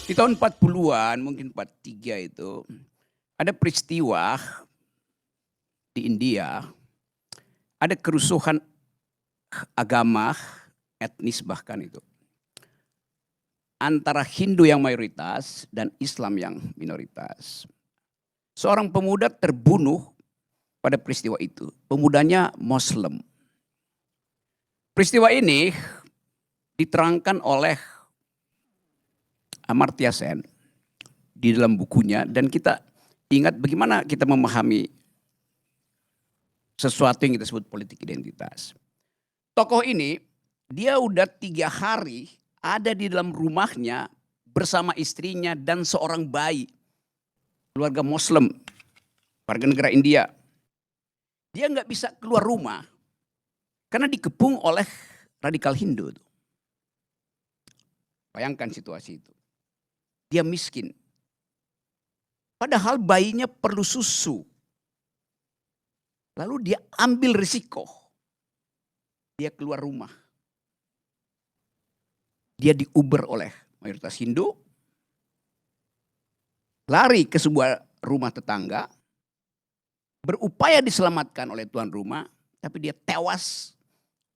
Di tahun 40-an, mungkin 43 itu, ada peristiwa di India, ada kerusuhan agama, etnis bahkan itu. Antara Hindu yang mayoritas dan Islam yang minoritas. Seorang pemuda terbunuh pada peristiwa itu. Pemudanya Muslim. Peristiwa ini diterangkan oleh Amartya Sen di dalam bukunya, dan kita ingat bagaimana kita memahami sesuatu yang kita sebut politik identitas. Tokoh ini dia udah 3 hari ada di dalam rumahnya bersama istrinya dan seorang bayi, keluarga Muslim, warga negara India. Dia nggak bisa keluar rumah karena dikepung oleh radikal Hindu. Bayangkan situasi itu. Dia miskin. Padahal bayinya perlu susu. Lalu dia ambil risiko. Dia keluar rumah. Dia diuber oleh mayoritas Hindu. Lari ke sebuah rumah tetangga. Berupaya diselamatkan oleh tuan rumah. Tapi dia tewas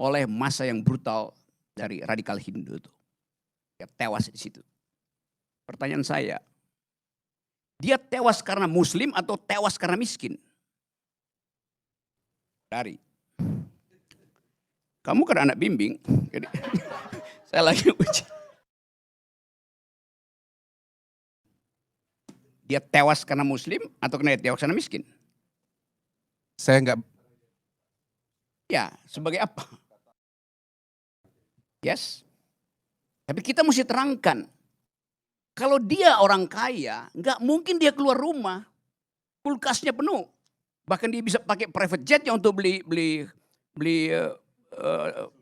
oleh massa yang brutal dari radikal Hindu itu. Dia tewas di situ. Pertanyaan saya, dia tewas karena Muslim atau tewas karena miskin? Dari. Kamu kan anak bimbing, jadi saya lagi uji. Dia tewas karena Muslim atau karena dia tewas karena miskin? Saya enggak. Ya, sebagai apa? Yes. Tapi kita mesti terangkan. Kalau dia orang kaya, nggak mungkin dia keluar rumah. Kulkasnya penuh. Bahkan dia bisa pakai private jetnya untuk beli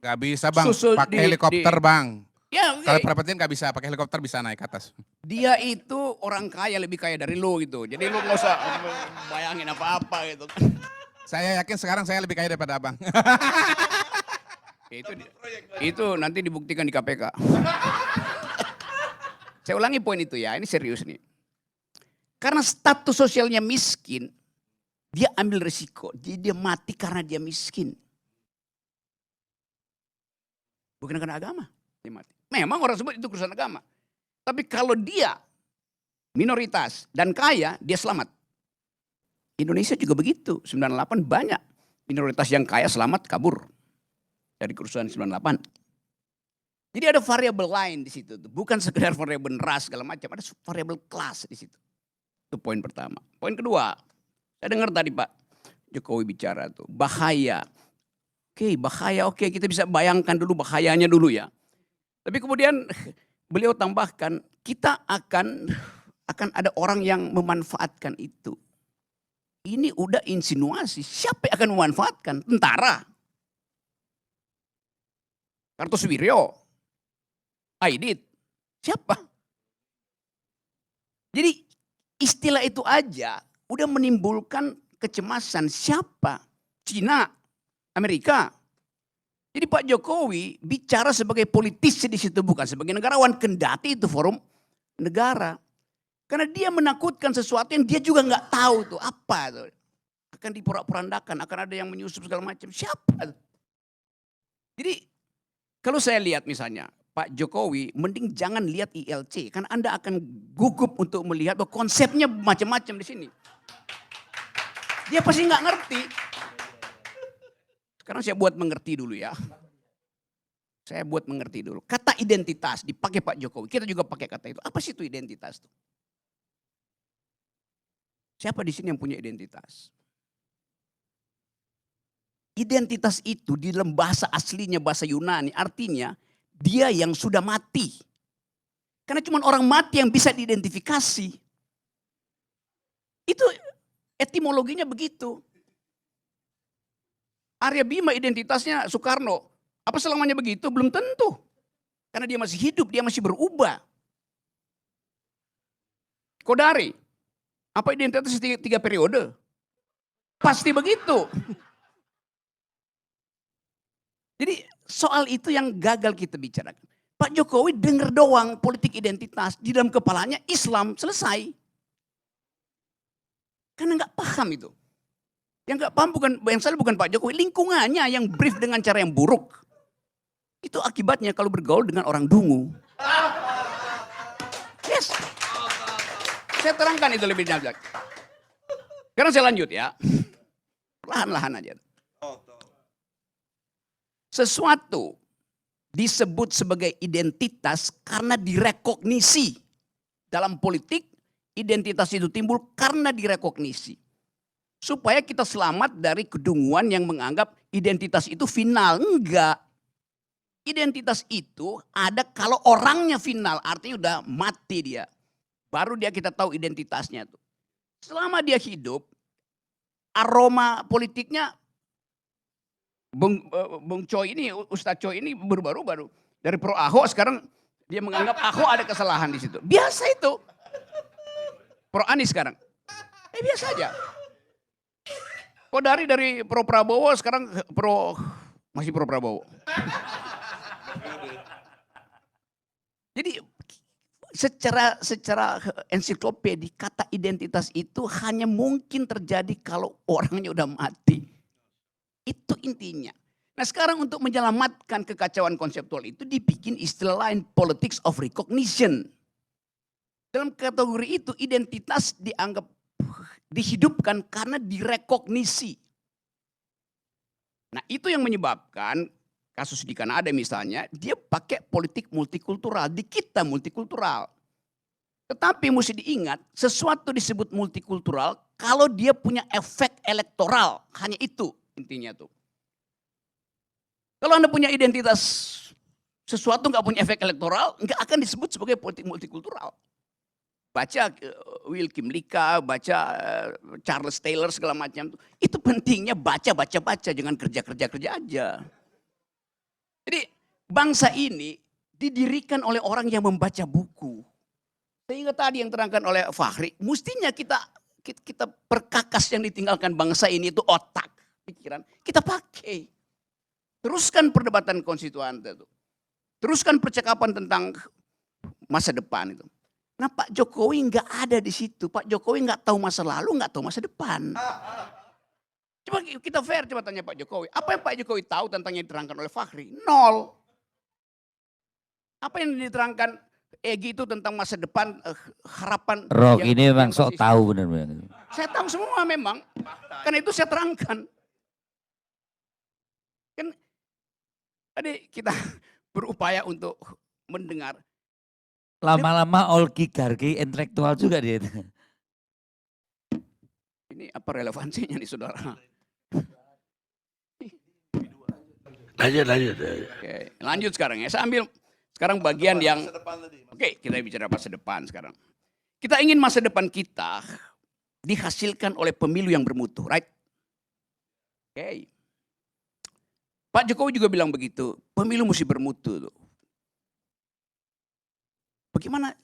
Nggak bisa bang, susu pakai helikopter bang. Ya, Kalau private jet nggak bisa, pakai helikopter bisa naik ke atas. Dia itu orang kaya, lebih kaya dari lo gitu. Jadi lo nggak usah bayangin apa-apa gitu. Saya yakin sekarang saya lebih kaya daripada abang. Itu nanti dibuktikan di KPK. Saya ulangi poin itu ya, ini serius nih. Karena status sosialnya miskin, dia ambil risiko. Jadi dia mati karena dia miskin. Bukan karena agama, dia mati. Memang orang sebut itu urusan agama. Tapi kalau dia minoritas dan kaya, dia selamat. Indonesia juga begitu, 98 banyak minoritas yang kaya selamat kabur dari kerusuhan 98. Jadi ada variabel lain di situ, bukan sekedar variabel ras segala macam, ada variabel kelas di situ. Itu poin pertama. Poin kedua, saya dengar tadi Pak Jokowi bicara tuh bahaya. Bahaya, kita bisa bayangkan dulu bahayanya dulu ya. Tapi kemudian beliau tambahkan, kita akan ada orang yang memanfaatkan itu. Ini udah insinuasi, siapa yang akan memanfaatkan? Tentara. Kartosuwiryo. Aidit, siapa? Jadi istilah itu aja udah menimbulkan kecemasan. Siapa? Cina, Amerika. Jadi Pak Jokowi bicara sebagai politisi di situ, bukan sebagai negarawan, kendati itu forum negara. Karena dia menakutkan sesuatu yang dia juga nggak tahu tuh apa tuh. Akan diporak-porandakan, akan ada yang menyusup segala macam. Siapa? Jadi kalau saya lihat misalnya Pak Jokowi, mending jangan lihat ILC, kan Anda akan gugup untuk melihat bahwa konsepnya macam-macam di sini. Dia pasti nggak ngerti. Sekarang saya buat mengerti dulu ya. Saya buat mengerti dulu. Kata identitas dipakai Pak Jokowi, kita juga pakai kata itu. Apa sih itu identitas tuh? Siapa di sini yang punya identitas? Identitas itu di dalam bahasa aslinya, bahasa Yunani, artinya dia yang sudah mati. Karena cuma orang mati yang bisa diidentifikasi. Itu etimologinya begitu. Arya Bima identitasnya Soekarno. Apa selamanya begitu? Belum tentu. Karena dia masih hidup, dia masih berubah. Kodari. Apa identitas 3 periode? Pasti begitu. Jadi soal itu yang gagal kita bicarakan. Pak Jokowi dengar doang politik identitas, di dalam kepalanya Islam, selesai. Karena nggak paham itu. Yang nggak paham yang salah bukan Pak Jokowi, lingkungannya yang brief dengan cara yang buruk. Itu akibatnya kalau bergaul dengan orang dungu. Yes. Saya terangkan itu lebih dalam. Sekarang saya lanjut ya. Lahan-lahan aja. Sesuatu disebut sebagai identitas karena direkognisi. Dalam politik, identitas itu timbul karena direkognisi. Supaya kita selamat dari kedunguan yang menganggap identitas itu final. Enggak. Identitas itu ada kalau orangnya final, artinya udah mati dia. Baru dia kita tahu identitasnya tuh. Selama dia hidup, aroma politiknya Bung Choi ini, Ustadz Choi ini berubah-ubah. Dari pro Ahok sekarang dia menganggap Ahok ada kesalahan di situ. Biasa itu. Pro Anies sekarang. Biasa aja. Kok dari pro Prabowo sekarang masih pro Prabowo. Jadi secara ensiklopedi kata identitas itu hanya mungkin terjadi kalau orangnya udah mati. Itu intinya. Nah sekarang untuk menyelamatkan kekacauan konseptual itu dibikin istilah lain, politics of recognition. Dalam kategori itu identitas dianggap dihidupkan karena direkognisi. Nah itu yang menyebabkan kasus di Kanada misalnya, dia pakai politik multikultural, di kita multikultural. Tetapi mesti diingat, sesuatu disebut multikultural kalau dia punya efek elektoral, hanya itu intinya tuh. Kalau Anda punya identitas sesuatu nggak punya efek elektoral, nggak akan disebut sebagai politik multikultural. Baca Will Kim Lika, baca Charles Taylor segala macam. Itu pentingnya baca, jangan kerja aja. Jadi bangsa ini didirikan oleh orang yang membaca buku. Sehingga tadi yang terangkan oleh Fahri, mestinya kita perkakas yang ditinggalkan bangsa ini itu otak, pikiran, kita pakai. Teruskan perdebatan konstituan itu. Teruskan percakapan tentang masa depan itu. Nah Pak Jokowi nggak ada di situ. Pak Jokowi nggak tahu masa lalu, nggak tahu masa depan. Coba kita fair, coba tanya Pak Jokowi. Apa yang Pak Jokowi tahu tentang yang diterangkan oleh Fahri? Nol. Apa yang diterangkan Egy itu tentang masa depan, harapan. Rock ini memang sok tahu benar-benar. Saya tahu semua memang. Karena itu saya terangkan. Kan tadi kita berupaya untuk mendengar. Lama-lama oligarki intelektual juga dia. Ini apa relevansinya nih saudara? Lanjut. Oke, lanjut sekarang ya. Saya ambil sekarang bagian yang, oke kita bicara masa depan sekarang. Kita ingin masa depan kita dihasilkan oleh pemilu yang bermutu, right? Oke. Pak Jokowi juga bilang begitu, pemilu mesti bermutu tuh. Bagaimana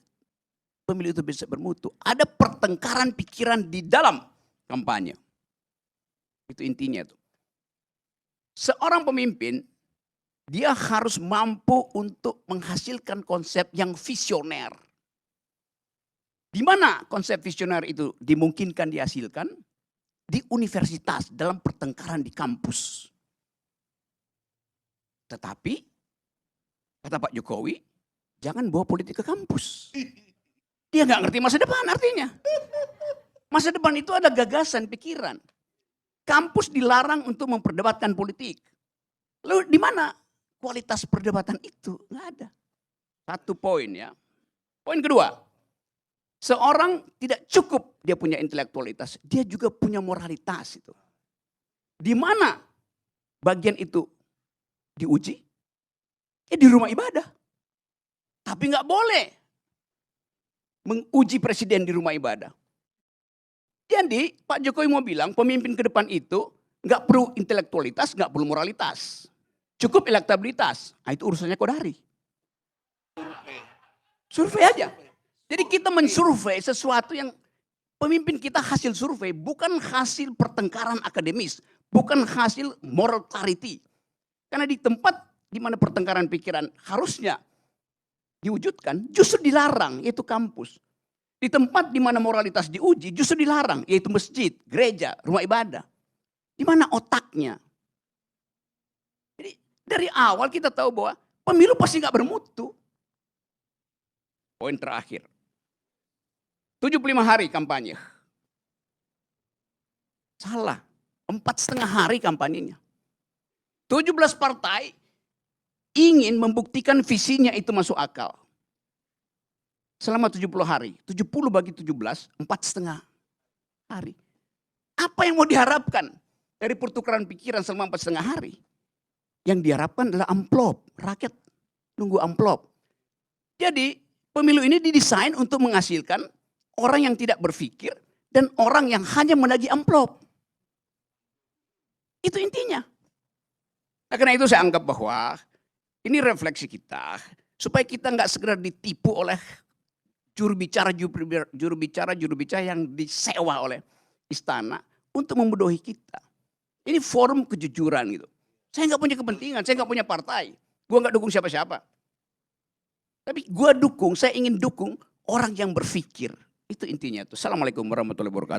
pemilu itu bisa bermutu? Ada pertengkaran pikiran di dalam kampanye. Itu intinya tuh. Seorang pemimpin, dia harus mampu untuk menghasilkan konsep yang visioner. Di mana konsep visioner itu dimungkinkan dihasilkan? Di universitas, dalam pertengkaran di kampus. Tetapi, kata Pak Jokowi, jangan bawa politik ke kampus. Dia nggak ngerti masa depan artinya. Masa depan itu ada gagasan, pikiran. Kampus dilarang untuk memperdebatkan politik. Lalu di mana kualitas perdebatan itu? Nggak ada. Satu poin ya. Poin kedua, seorang tidak cukup dia punya intelektualitas, dia juga punya moralitas itu. Di mana bagian itu diuji? Ya di rumah ibadah. Tapi nggak boleh menguji presiden di rumah ibadah. Jadi Pak Jokowi mau bilang pemimpin ke depan itu nggak perlu intelektualitas, nggak perlu moralitas. Cukup elektabilitas. Nah itu urusannya Kodari. Survei aja. Jadi kita mensurvei sesuatu yang pemimpin kita hasil survei, bukan hasil pertengkaran akademis, bukan hasil moral clarity. Karena di tempat di mana pertengkaran pikiran harusnya diwujudkan, justru dilarang, yaitu kampus. Di tempat di mana moralitas diuji, justru dilarang, yaitu masjid, gereja, rumah ibadah. Di mana otaknya? Jadi dari awal kita tahu bahwa pemilu pasti nggak bermutu. Poin terakhir. 75 hari kampanye. Salah. 4,5 hari kampanyenya. 17 partai ingin membuktikan visinya itu masuk akal. Selama 70 hari. 70 bagi 17, 4,5 hari. Apa yang mau diharapkan dari pertukaran pikiran selama 4,5 hari? Yang diharapkan adalah amplop. Rakyat nunggu amplop. Jadi pemilu ini didesain untuk menghasilkan orang yang tidak berpikir dan orang yang hanya menagih amplop. Itu intinya. Nah, karena itu saya anggap bahwa ini refleksi kita supaya kita nggak sekedar ditipu oleh juru bicara yang disewa oleh istana untuk membodohi kita. Ini forum kejujuran gitu. Saya nggak punya kepentingan, saya nggak punya partai, gue nggak dukung siapa-siapa. Tapi gue dukung, saya ingin dukung orang yang berpikir. Itu intinya tuh. Assalamualaikum warahmatullahi wabarakatuh.